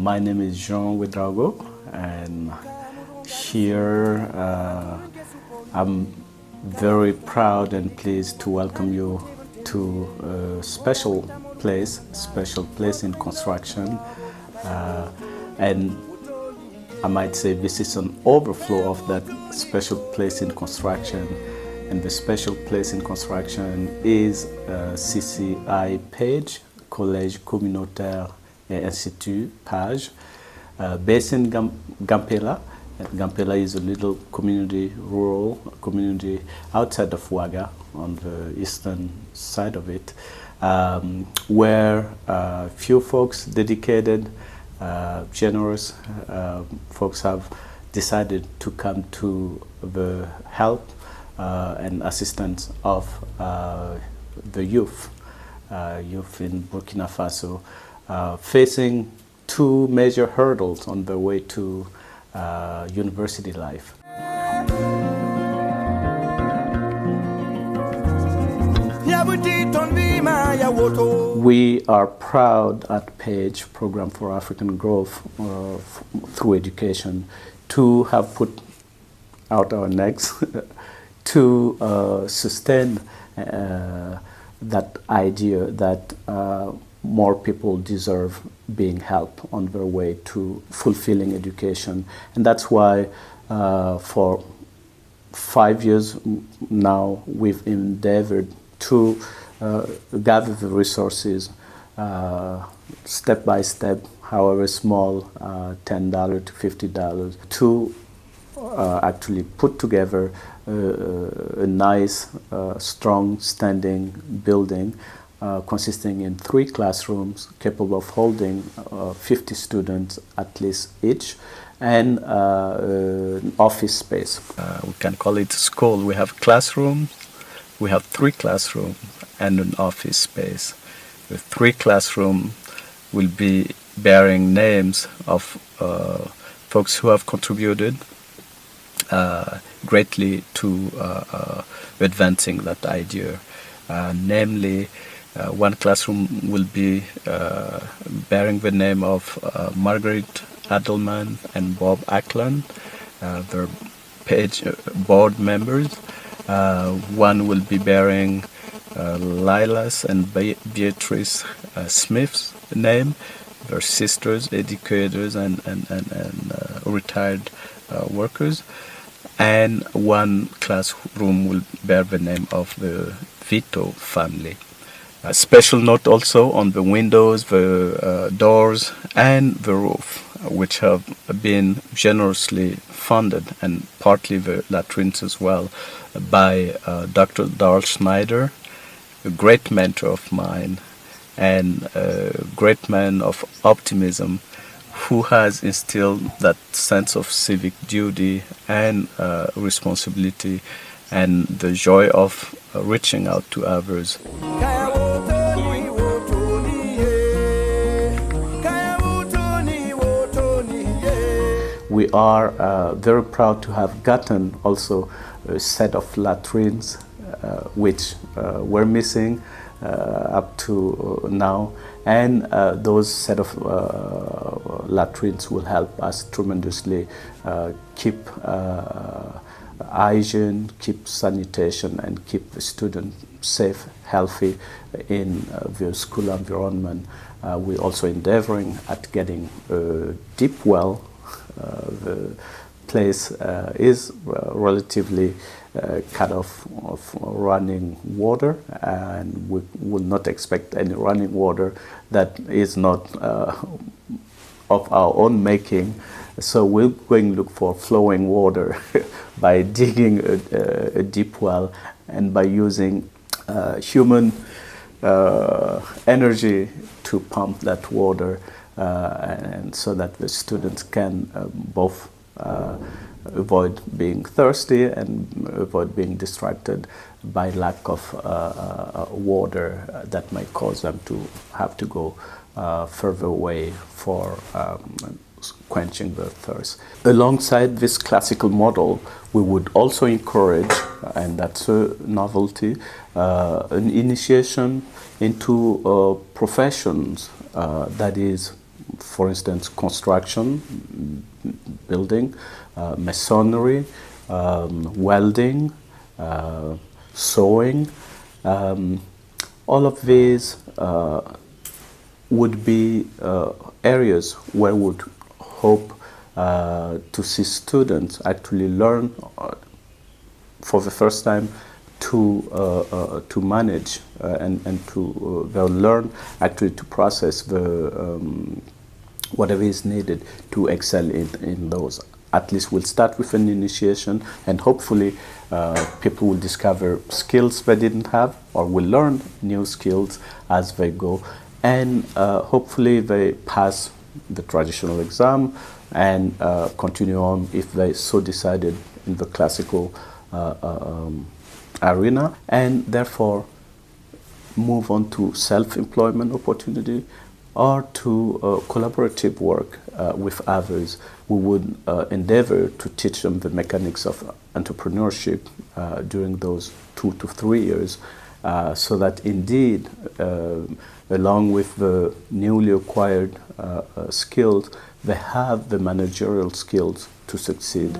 My name is Jean Ouagadougou, and here I'm very proud and pleased to welcome you to a special place in construction, and I might say this is an overflow of that special place in construction. And the special place in construction is CCI PAGE, Collège Communautaire et Institut PAGE, based in Gampela. Gampela is a little rural community outside of Ouaga, on the eastern side of it, where few folks, dedicated, generous folks have decided to come to the help and assistance of the youth in Burkina Faso, facing two major hurdles on their way to university life. We are proud at PAGE, Program for African Growth through Education, to have put out our necks to sustain that idea that more people deserve being helped on their way to fulfilling education. And that's why for 5 years now we've endeavored to gather the resources step by step, however small, $10 to $50, to actually put together a nice, strong, standing building consisting in 3 classrooms capable of holding 50 students at least each, and an office space. We can call it school. We have classrooms, we have 3 classrooms and an office space. The 3 classrooms will be bearing names of folks who have contributed greatly to advancing that idea. Namely, one classroom will be bearing the name of Margaret Adelman and Bob Ackland. They're PAGE board members. One will be bearing Lilas and Beatrice Smith's name. They're sisters, educators, and retired workers. And one classroom will bear the name of the Vito family. A special note also on the windows, the doors, and the roof, which have been generously funded, and partly the latrines as well, by Dr. Darl Schneider, a great mentor of mine and a great man of optimism, who has instilled that sense of civic duty and responsibility and the joy of reaching out to others. We are very proud to have gotten also a set of latrines which were missing up to now, and those set of latrines will help us tremendously keep hygiene, keep sanitation, and keep the student safe, healthy in the school environment. We're also endeavoring at getting a deep well. The place is relatively cut off of running water, and we will not expect any running water that is not of our own making. So we're going to look for flowing water by digging a deep well and by using human energy to pump that water, and so that the students can both avoid being thirsty and avoid being distracted by lack of water that might cause them to have to go further away for quenching their thirst. Alongside this classical model, we would also encourage, and that's a novelty, an initiation into professions that is for instance, construction, building, masonry, welding, sewing. All of these would be areas where we would hope to see students actually learn for the first time to manage and to they'll learn actually to process the whatever is needed to excel in those. At least we'll start with an initiation, and hopefully people will discover skills they didn't have, or will learn new skills as they go, and hopefully they pass the traditional exam and continue on, if they so decided, in the classical arena, and therefore move on to self-employment opportunity or to collaborative work with others. We would endeavor to teach them the mechanics of entrepreneurship during those 2 to 3 years, so that indeed, along with the newly acquired skills, they have the managerial skills to succeed.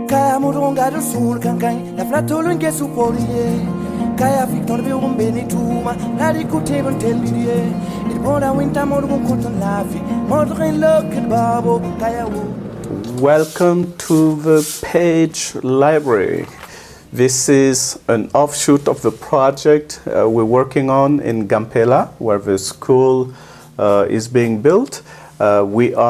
Kaya muronga do sul kankai la flatolo nge supolie kaya victor be umbeni tuma la dikutebo ntelie ilbona winter modun koton lafi modrin look babo kaya wo. Welcome to the PAGE Library. This is an offshoot of the project we're working on in Gampela, where the school is being built. We are